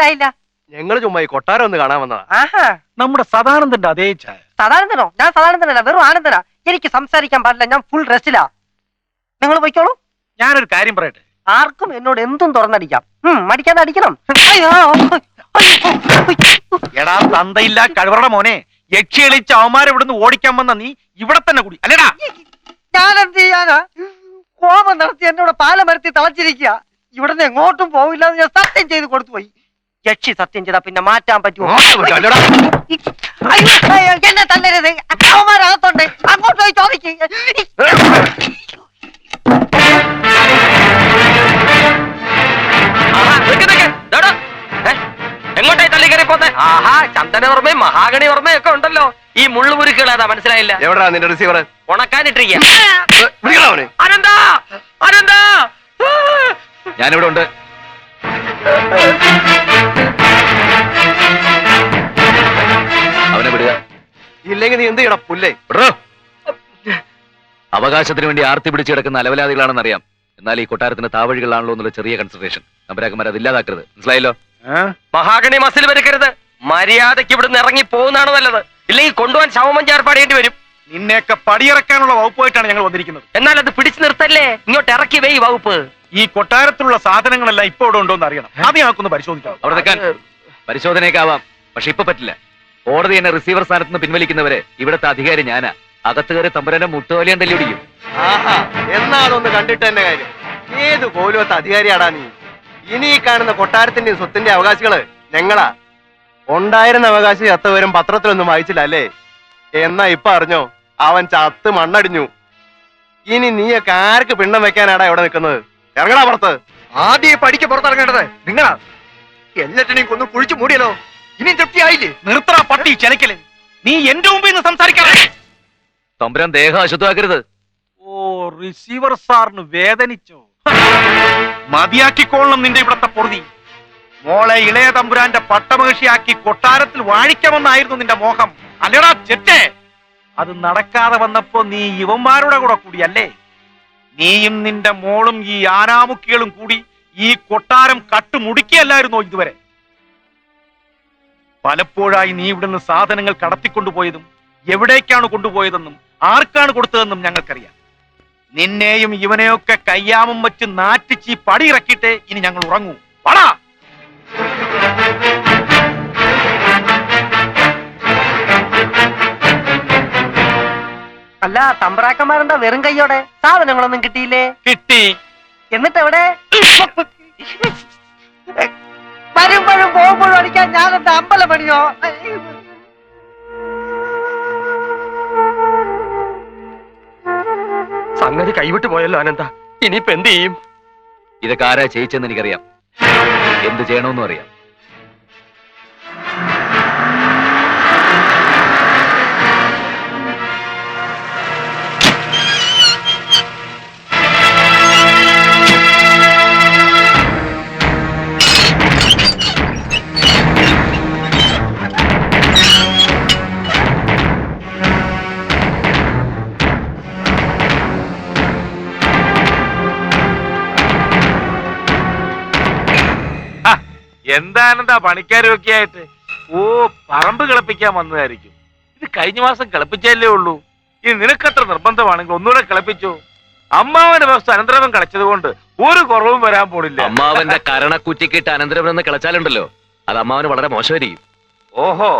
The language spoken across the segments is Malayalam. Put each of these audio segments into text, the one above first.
മനസ്സിലായില്ല. ഞങ്ങൾ ചുമ്മാ ഈ കൊട്ടാരം ഒന്ന് കാണാൻ വന്നതാ. ആഹാ, നമ്മുടെ സദാനന്ദന്റെ അതേ ചായ. സദാനന്ദനോ? ഞാൻ സദാനന്ദനല്ല, വെറും ആനന്ദനാ. എനിക്ക് സംസാരിക്കാൻ പാടില്ല, ഞാൻ ഫുൾ റെസ്റ്റിലാ. നിങ്ങൾ പോയിക്കോളൂ. ഞാനൊരു കാര്യം പറയട്ടെ, ആർക്കും എന്നോട് എന്തും തുറന്നടിക്കാം. മടിക്കാതെ അടിക്കണം. അയ്യോ, എടാ തന്തയില്ല കഴിവറുടെ മോനെ, യക്ഷി എളിച്ച് അവന്മാരെ ഇവിടുന്ന് ഓടിക്കാൻ വന്ന നീ ഇവിടെ തന്നെ കൂടി അല്ലേടാ? ഞാൻ എന്ത് ചെയ്യാനാ? കോപം നടത്തി എന്നോട് പാലമരത്തി തളച്ചിരിക്കുക. ഇവിടുന്ന് എങ്ങോട്ടും പോവില്ല എന്ന് ഞാൻ സത്യം ചെയ്ത് കൊടുത്തു പോയി. യക്ഷി സത്യം ചെയ്താ പിന്നെ മാറ്റാൻ പറ്റുമോ? എന്നെ തല്ലരുത്, അവന്മാരകത്തുണ്ട്, അങ്ങോട്ട് പോയി ചോദിക്ക്. എങ്ങോട്ടായി തള്ളി കയറി പോന്നെ? ആഹാ, ചന്ദനവർമ്മയും മഹാഗണി വർമ്മയും ഒക്കെ ഉണ്ടല്ലോ. ഈ മുള്ളുമുരുക്കുകൾ ഏതാ മനസ്സിലായില്ല. എവിടാ നിന്റെ റിസീവർ? ഉണക്കാനിട്ടിരിക്കുക. അനന്താ, അനന്താ, ഞാനിവിടെ ഉണ്ട്. അവനെ വിടുക. ഇല്ലെങ്കിൽ നീ എന്ത് ചെയ്യണം പുല്ലേ? അവകാശത്തിന് വേണ്ടി ആർത്തി പിടിച്ചു കിടക്കുന്ന അലവലാദികളാണെന്നറിയാം. എന്നാൽ ഈ കൊട്ടാരത്തിന്റെ താവഴികളാണല്ലോ എന്നുള്ള ചെറിയ കൺസിഡറേഷൻ നമ്പരാക്കന്മാർ അത് ഇല്ലാതാക്കരുത്. മനസ്സിലായല്ലോ? മഹാഗണി മസിൽ വരക്കരുത്. മര്യാദയ്ക്ക് ഇവിടുന്ന് ഇറങ്ങി പോകുന്നതാണ് നല്ലത്. ഇല്ലെങ്കിൽ കൊണ്ടുപോകാൻ ശവമഞ്ച് ഏർപ്പാടേണ്ടി വരും. നിന്നെയൊക്കെ പടിയിറക്കാനുള്ള വകുപ്പായിട്ടാണ് ഞങ്ങൾ വന്നിരിക്കുന്നത്. എന്നാൽ അത് പിടിച്ചു നിർത്തല്ലേ, ഇങ്ങോട്ട് ഇറക്കി വേ വകുപ്പ്. ഈ കൊട്ടാരത്തിലുള്ള സാധനങ്ങളെല്ലാം ഇപ്പൊ ഇവിടെ ഉണ്ടോ എന്ന് അറിയണം. അത് ഞങ്ങൾക്കൊന്ന് പരിശോധിക്കണം. അവിടെ നിൽക്കാൻ പരിശോധനയൊക്കെ ആവാം, പക്ഷെ ഇപ്പൊ പറ്റില്ല. കോടതി എന്നെ റിസീവർ സ്ഥാനത്ത് നിന്ന് പിൻവലിക്കുന്നവരെ ഇവിടുത്തെ അധികാരി ഞാനാ. അകത്ത് കയറി തമ്പുരാന്റെ മുട്ടുവലിയാൻ തല്ലി പിടിക്കും. എന്നാ അതൊന്ന് കണ്ടിട്ട് തന്നെ കാര്യം. ഏത് പോലത്തെ അധികാരിയാടാ നീ? ഇനി ഈ കാണുന്ന കൊട്ടാരത്തിന്റെ സ്വത്തിന്റെ അവകാശികള് ഞങ്ങളാ. ഉണ്ടായിരുന്ന അവകാശി ചത്തവരും പത്രത്തിലൊന്നും വായിച്ചില്ല അല്ലേ? എന്നാ ഇപ്പൊ അറിഞ്ഞോ, അവൻ ചത്ത് മണ്ണടിഞ്ഞു. ഇനി നീയൊക്കെ ആർക്ക് പിണ്ണം വെക്കാനാടാ ഇവിടെ നിൽക്കുന്നത്? ഇറങ്ങടാ പുറത്ത്. ആദ്യം ഈ പടിക്ക് പുറത്തിറങ്ങേണ്ടത് നിങ്ങളാ. എല്ലാറ്റിനെയും കൊന്നു കുഴിച്ചു മൂടിയല്ലോ. ഇനി തൃപ്തിയായില്ലേ? നിർത്തറ പട്ടി ചെനക്കല്. നീ എന്റെ മുമ്പിൽ നിന്ന് സംസാരിക്കാറേ. തമ്പുരാൻ ദേഹം അശുദ്ധമാക്കരുത്. ഓ, റിസീവർ സാറിന് വേദനിച്ചോ? മതിയാക്കിക്കോളണം നിന്റെ ഇവിടത്തെ പൊറുതി. മോളെ ഇളയ തമ്പുരാന്റെ പട്ടമഹിഷിയാക്കി കൊട്ടാരത്തിൽ വാഴിക്കാമെന്നായിരുന്നു നിന്റെ മോഹം അല്ലേടാ ചെറ്റേ? അത് നടക്കാതെ വന്നപ്പോ നീ ഇവന്മാരുടെ കൂടെ കൂടിയല്ലേ? നീയും നിന്റെ മോളും ഈ ആനാമുക്കികളും കൂടി ഈ കൊട്ടാരം കട്ടുമുടിക്കുകയല്ലായിരുന്നോ ഇതുവരെ? പലപ്പോഴായി നീ ഇവിടുന്ന് സാധനങ്ങൾ കടത്തിക്കൊണ്ടുപോയതും എവിടേക്കാണ് കൊണ്ടുപോയതെന്നും ആർക്കാണ് കൊടുത്തതെന്നും ഞങ്ങൾക്കറിയാം. നിന്നെയും ഇവനെയൊക്കെ കയ്യാമം വെച്ച് നാറ്റിച്ച് പടിയിറക്കിയിട്ടേ ഇനി ഞങ്ങൾ ഉറങ്ങൂ. പടാ. അല്ല, തമ്പ്രാക്കന്മാരെന്താ വെറും കയ്യോടെ? സാധനങ്ങളൊന്നും കിട്ടിയില്ലേ? കിട്ടി. എന്നിട്ട് എവിടെ? വരുമ്പോഴും പോകുമ്പോഴും അടിക്കാൻ ഞാൻ എന്താ അമ്പലം പണിയോ? സംഗതി കൈവിട്ടു പോയല്ലോ അനന്ത. ഇനിയിപ്പോ എന്ത് ചെയ്യും? ഇതൊക്കെ ആരാ ചെയ്യിച്ചെന്ന് എനിക്കറിയാം, എന്ത് ചെയ്യണമെന്നും അറിയാം. എന്താണെന്താ പണിക്കാരൊക്കെ ആയിട്ട്? ഓ, പറമ്പ് കിളപ്പിക്കാൻ വന്നതായിരിക്കും. ഇത് കഴിഞ്ഞ മാസം കിളപ്പിച്ചല്ലേ ഉള്ളൂ. ഇനി നിനക്കത്ര നിർബന്ധമാണെങ്കിൽ ഒന്നുകൂടെ കിളപ്പിച്ചോ. അമ്മാവന്റെ വ്യവസ്ഥ അനന്തരവൻ കളിച്ചത് കൊണ്ട് ഒരു കുറവും വരാൻ പോണില്ല. അമ്മാവന്റെ കരണക്കുറ്റിക്കിട്ട് അനന്തരവൻ എന്ന് കളിച്ചാലുണ്ടല്ലോ, അത് അമ്മാവന് വളരെ മോശമായിരിക്കും. ഓഹോ,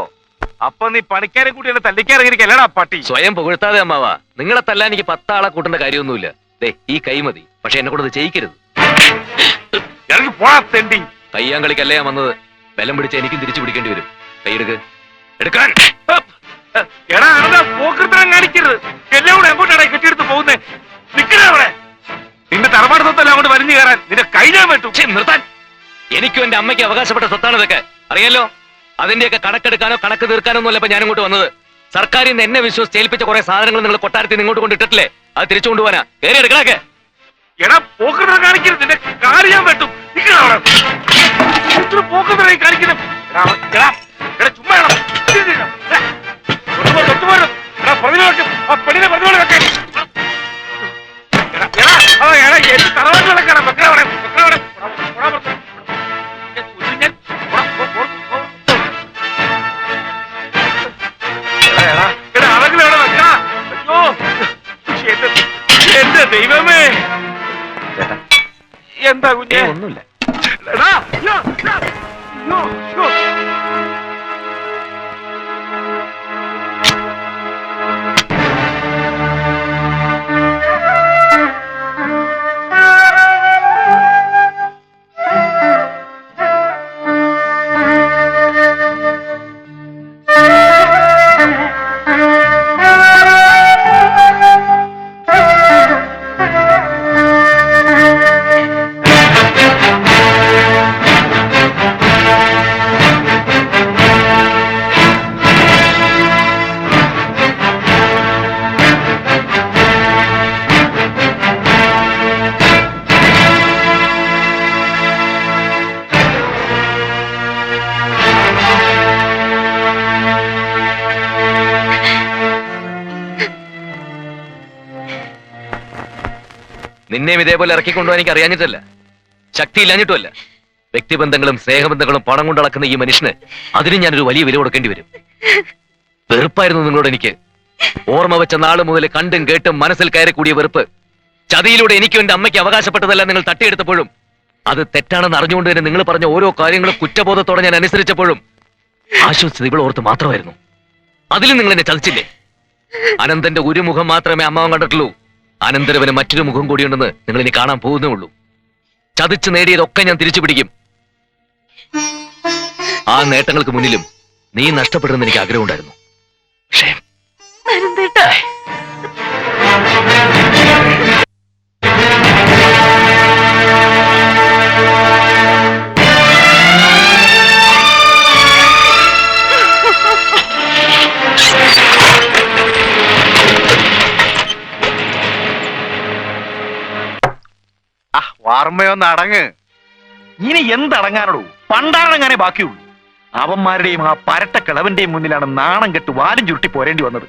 അപ്പൊ നീ പണിക്കാരെ കൂട്ടി എന്നെ തല്ലിക്കാറിയിരിക്കല്ലേടാ പട്ടി. സ്വയം പുകഴ്ത്താതെ അമ്മാവ. നിങ്ങളെ തല്ലാൻ എനിക്ക് 10 ആളെ കൂട്ടേണ്ട കാര്യമൊന്നുമില്ല. ദേ, ഈ കൈ മതി, പക്ഷെ എന്നെ കൂടെ ചെയ്യിക്കരുത്. ഇറങ്ങി പോടാ തെണ്ടി. കയ്യാൻ കളിക്കല്ലേ ഞാൻ വന്നത്. ബലം പിടിച്ച് എനിക്കും തിരിച്ചു പിടിക്കേണ്ടി വരും. കൈയെടുക്ക്. എടുക്കാൻ. എടാ അനന്താ, പോക്കൃത്തരം കാണിക്കരുത്. എല്ലാം കൂടെ എങ്ങോട്ടാണ് കെട്ടിയെടുത്ത് പോകുന്നേ? നിൽക്കണേ അവിടെ. നിന്റെ തറവാട് സ്വത്തല്ല അങ്ങോട്ട് വലിഞ്ഞു കയറാൻ നിന്റെ കൈകാൻ പറ്റും. നിർത്താൻ. എനിക്കും എന്റെ അമ്മയ്ക്ക് അവകാശപ്പെട്ട സ്വത്താണ് ഇതൊക്കെ, അറിയാലോ. അതിന്റെയൊക്കെ കണക്കെടുക്കാനോ കണക്ക് തീർക്കാനോ ഒന്നുമല്ല ഇപ്പൊ ഞാൻ ഇങ്ങോട്ട് വന്നത്. സർക്കാരിൽ നിന്ന് എന്നെ വിശ്വസിച്ച് ഏൽപ്പിച്ച കുറെ സാധനങ്ങൾ നിങ്ങൾ കൊട്ടാരത്തിൽ നിന്ന് ഇങ്ങോട്ട് കൊണ്ടിട്ടില്ലേ, അത് തിരിച്ചു കൊണ്ടുപോകാനാ. കയറി എടുക്കണൊക്കെ. എടാ പോക്കൃത്തരം കാണിക്കരുത്, നിന്റെ കാര്യം പറ്റും. നിൽക്കണേ അവിടെ. പോക്കൃത്തരം കാണിക്കുന്നത് ചുമ്മാ തറവാട്ട് എന്റെ ദൈവമേ, ചേട്ടാ എന്താ കുഞ്ഞേ? ഒന്നുമില്ല. എടാ, അയ്യോ, അയ്യോ, അയ്യോ. നിന്നെയും ഇതേപോലെ ഇറക്കിക്കൊണ്ടുപോകാൻ എനിക്ക് അറിയാഞ്ഞിട്ടല്ല, ശക്തിയില്ലാഞ്ഞിട്ടുമല്ല. വ്യക്തിബന്ധങ്ങളും സ്നേഹബന്ധങ്ങളും പണം കൊണ്ട് അളക്കുന്ന ഈ മനുഷ്യന് അതിന് ഞാനൊരു വലിയ വില കൊടുക്കേണ്ടി വരും. വെറുപ്പായിരുന്നു നിങ്ങളോട് എനിക്ക്. ഓർമ്മ വെച്ച നാള് മുതൽ കണ്ടും കേട്ടും മനസ്സിൽ കയറി കൂടിയ വെറുപ്പ്. ചതിയിലൂടെ എനിക്കും എന്റെ അമ്മയ്ക്ക് അവകാശപ്പെട്ടതല്ല നിങ്ങൾ തട്ടിയെടുത്തപ്പോഴും, അത് തെറ്റാണെന്ന് അറിഞ്ഞുകൊണ്ട് തന്നെ നിങ്ങൾ പറഞ്ഞ ഓരോ കാര്യങ്ങളും കുറ്റബോധത്തോടെ ഞാൻ അനുസരിച്ചപ്പോഴും ആശ്വസിച്ചത് ഇവൾ ഓർത്ത് മാത്രമായിരുന്നു. അതിലും നിങ്ങൾ എന്നെ ചതിച്ചില്ലേ? അനന്തന്റെ ഒരു മുഖം മാത്രമേ അമ്മാവൻ കണ്ടിട്ടുള്ളൂ. അനന്തരവന് മറ്റൊരു മുഖം കൂടിയുണ്ടെന്ന് നിങ്ങൾ ഇനി കാണാൻ പോകുന്നേ ഉള്ളൂ. ചതിച്ച് നേടിയതൊക്കെ ഞാൻ തിരിച്ചു പിടിക്കും. ആ നേട്ടങ്ങൾക്ക് മുന്നിലും നീ നഷ്ടപ്പെടുമെന്ന് എനിക്ക് ആഗ്രഹമുണ്ടായിരുന്നു. പക്ഷേ വാർമ്മയൊന്ന് അടങ്ങ്. ഇനി എന്തടങ്ങാനോടൂ? പണ്ടാടങ്ങാനേ ബാക്കിയുള്ളൂ. അവന്മാരുടെയും ആ പരട്ട കിളവന്റെയും മുന്നിലാണ് നാണം കെട്ട് വാലും ചുരുട്ടി പോരേണ്ടി വന്നത്.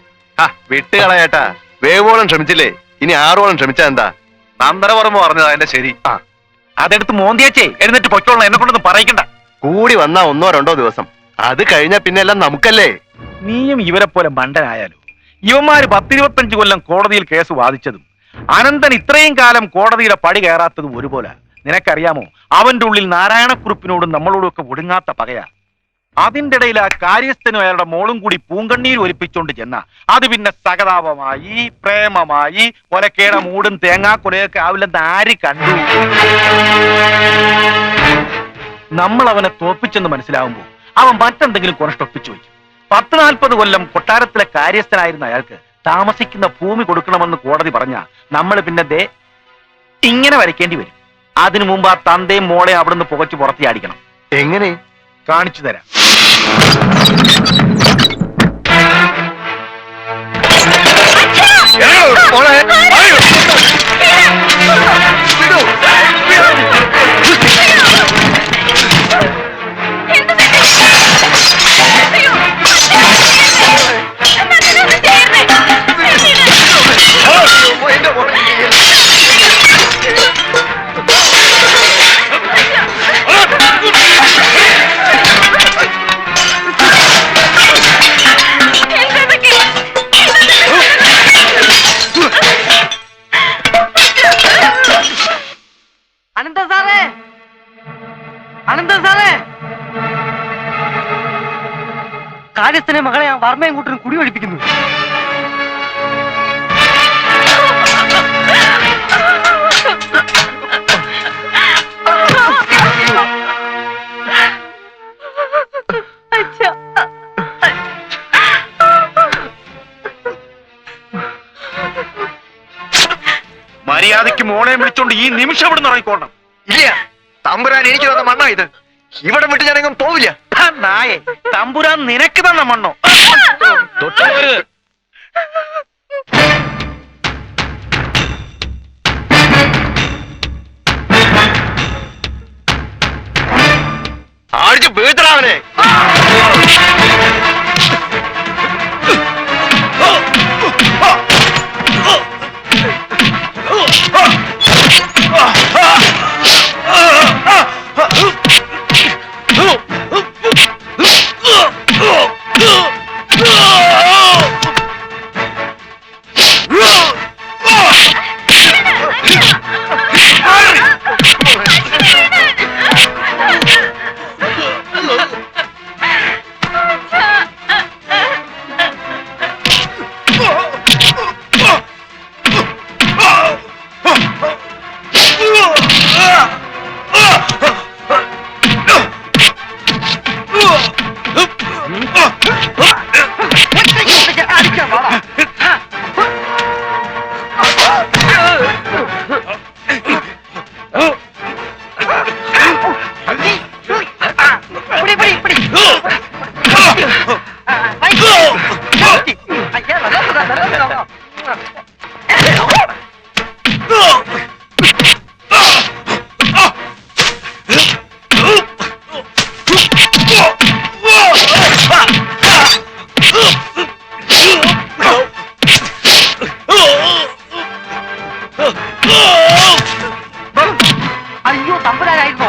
വിട്ടുകളയേട്ടാ, വേവോളം ശ്രമിച്ചില്ലേ, ഇനി ആറോളം ശ്രമിച്ചാ എന്താ? നന്ദനവർമ്മ പറഞ്ഞതാ എന്റെ ശരി. അതെടുത്ത് മോന്തിയാച്ചേ എഴുന്നേറ്റ് പൊയ്ക്കോളണം, എന്നെ കൊണ്ടൊന്നും പറയിക്കണ്ട. കൂടി വന്നാ 1 2 ദിവസം, അത് കഴിഞ്ഞാ പിന്നെ എല്ലാം നമുക്കല്ലേ. നീയും ഇവരെ പോലെ മണ്ടനായാലോ? ഇവന്മാര് 10-25 കൊല്ലം കോടതിയിൽ കേസ് വാദിച്ചതും അനന്തൻ ഇത്രയും കാലം കോടതിയുടെ പടി കയറാത്തതും ഒരുപോലെ. നിനക്കറിയാമോ, അവന്റെ ഉള്ളിൽ നാരായണക്കുറുപ്പിനോടും നമ്മളോടും ഒക്കെ ഒടുങ്ങാത്ത പകയാ. അതിന്റെ ഇടയിൽ ആ കാര്യസ്ഥനും അയാളുടെ മോളും കൂടി പൂങ്കണ്ണീർ ഒലിപ്പിച്ചോണ്ട് ചെന്ന അത് പിന്നെ സഹതാപമായി, പ്രേമമായി, കൊലക്കേട മൂടും തേങ്ങാക്കൊലയൊക്കെ ആവില്ലെന്ന് ആര് കണ്ടു? നമ്മൾ അവനെ തോൽപ്പിച്ചെന്ന് മനസ്സിലാവുമ്പോൾ അവൻ മറ്റെന്തെങ്കിലും കൊനഷ്ടൊപ്പിച്ചു വയ്ക്കും. 10-40 കൊല്ലം കൊട്ടാരത്തിലെ കാര്യസ്ഥനായിരുന്ന അയാൾക്ക് താമസിക്കുന്ന ഭൂമി കൊടുക്കണമെന്ന് കോടതി പറഞ്ഞ നമ്മൾ പിന്നെ ദേ ഇങ്ങനെ വരയ്ക്കേണ്ടി വരും. അതിനു മുമ്പ് ആ തന്തയും മോളെ അവിടുന്ന് പുകച്ചു പുറത്തിയാടിക്കണം. എങ്ങനെ? കാണിച്ചു തരാം. കാര്യസ്ഥനെ മകളെ ആ വർമ്മയും കൂട്ടരും കുടി ഒഴിപ്പിക്കുന്നു. മര്യാദയ്ക്ക് മോളെ വിളിച്ചോണ്ട് ഈ നിമിഷം ഇവിടെ ഇറങ്ങിക്കോണം. ഇല്ല, തമ്പുരാൻ എനിക്ക് തന്ന മണ്ണ ഇത്. ഇവിടെ വിട്ട് ഞാനെങ്ങും പോവില്ല. നായേ, തമ്പുരാൻ നിനക്ക് തന്ന മണ്ണോ? ആടിച്ച് വീഴ്ത്തണവനെ. അയ്യോ തമ്പുരാനായിരുന്നു.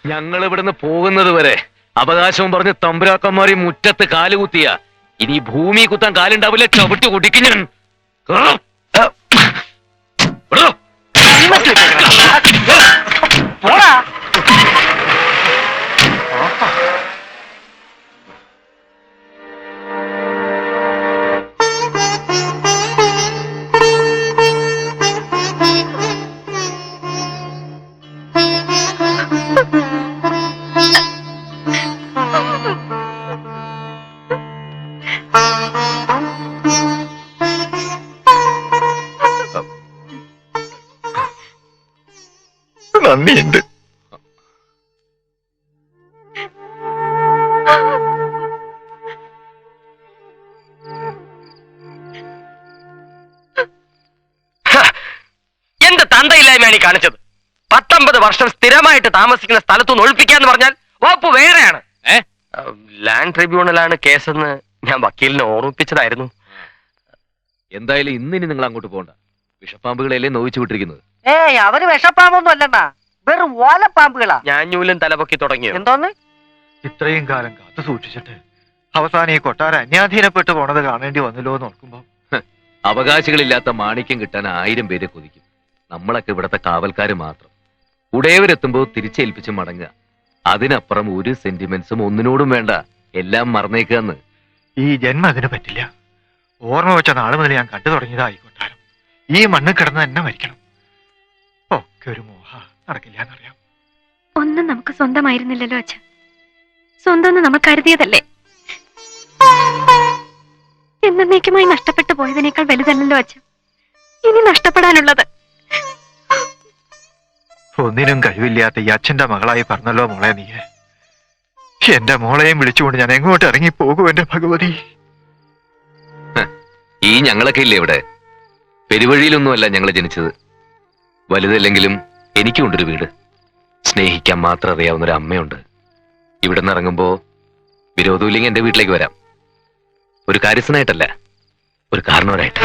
ഞങ്ങൾ ഇവിടുന്ന് പോകുന്നത് വരെ അവകാശവും പറഞ്ഞ് തമ്പുരാക്കന്മാരെ മുറ്റത്ത് കാലുകുത്തിയ ഇനി ഭൂമി കുത്താൻ കാലുണ്ടാവില്ല. ചവിട്ടി കുടിക്കും ഞാൻ. നന്ദിയുണ്ട്. എന്ത് തന്തയില്ലായ്മയാണ് ഈ കാണിച്ചത്? 19 വർഷം സ്ഥിരമായിട്ട് താമസിക്കുന്ന സ്ഥലത്തുനിന്ന് ഒഴിപ്പിക്കാന്ന് പറഞ്ഞാൽ വകുപ്പ് വേറെയാണ്. ലാൻഡ് ട്രിബ്യൂണലാണ് കേസെന്ന് ഞാൻ വക്കീലിനെ ഓർമ്മിപ്പിച്ചതായിരുന്നു. എന്തായാലും ഇന്നിനി നിങ്ങൾ അങ്ങോട്ട് പോകണ്ട. വിഷപ്പാമ്പുകളെയല്ലേ നോവിച്ചു വിട്ടിരിക്കുന്നത്. ഏയ് അവര് വിഷപ്പാമ്പൊന്നും അല്ലണ്ണാ, വെറും ഓലപ്പാമ്പുകളാ. ഞാഞ്ഞൂലും തലപൊക്കി തുടങ്ങിയോ? എന്തോന്ന്? ഇത്രയും കാലം കാത്തു സൂക്ഷിച്ചിട്ട് അവസാനം ഈ കൊട്ടാരം അന്യാധീനപ്പെട്ടു പോണത് കാണേണ്ടി വന്നല്ലോ എന്ന് ഓർക്കുമ്പോ അവകാശികളില്ലാത്ത മാണിക്യം കിട്ടാൻ 1000 പേരെ കൊതിക്കും. നമ്മളൊക്കെ ഇവിടത്തെ കാവൽക്കാര് മാത്രം. ഉടയവരെത്തുമ്പോ തിരിച്ചേൽപ്പിച്ച് മടങ്ങുക. അതിനപ്പുറം ഒരു സെന്റിമെന്റ്സും ഒന്നിനോടും വേണ്ട. എല്ലാം മറന്നേക്കാന്ന്. ഈ ജന്മം അതിന് പറ്റില്ല. ഓർമ്മ വെച്ച നാള് മുതൽ ഞാൻ കണ്ടു തുടങ്ങിയതാ ഈ കൊട്ടാരം. ഈ മണ്ണ് കിടന്ന് തന്നെ മരിക്കണം. ഒക്കെ ഒരു മോഹ, നടക്കില്ല എന്നറിയാം. ഒന്നും നമുക്ക് സ്വന്തമായിരുന്നില്ലല്ലോ അച്ഛ. സ്വന്തം നമ്മൾ കരുതിയതല്ലേ. എന്നേക്കുമായി നഷ്ടപ്പെട്ടു പോയതിനേക്കാൾ വലുതല്ലല്ലോ അച്ഛ ഇനി നഷ്ടപ്പെടാനുള്ളത്. ഒന്നിനും കഴിവില്ലാത്ത ഈ അച്ഛന്റെ മകളായി പറഞ്ഞല്ലോ മോളെ നീ. എന്റെ മോളെയും വിളിച്ചുകൊണ്ട് ഞാൻ എങ്ങോട്ട് ഇറങ്ങി പോകൂ എന്റെ ഭഗവതി. ഈ ഞങ്ങളൊക്കെ ഇല്ലേ ഇവിടെ? പെരുവഴിയിലൊന്നുമല്ല ഞങ്ങൾ ജനിച്ചത്. വലുതല്ലെങ്കിലും എനിക്കുണ്ടൊരു വീട്. സ്നേഹിക്കാൻ മാത്രം അറിയാവുന്ന ഒരു അമ്മയുണ്ട്. ഇവിടെ നിന്ന് ഇറങ്ങുമ്പോ വിരോധമില്ലെങ്കിൽ എന്റെ വീട്ടിലേക്ക് വരാം. ഒരു കാര്യസ്ഥനായിട്ടല്ല, ഒരു കാരണവരായിട്ട്.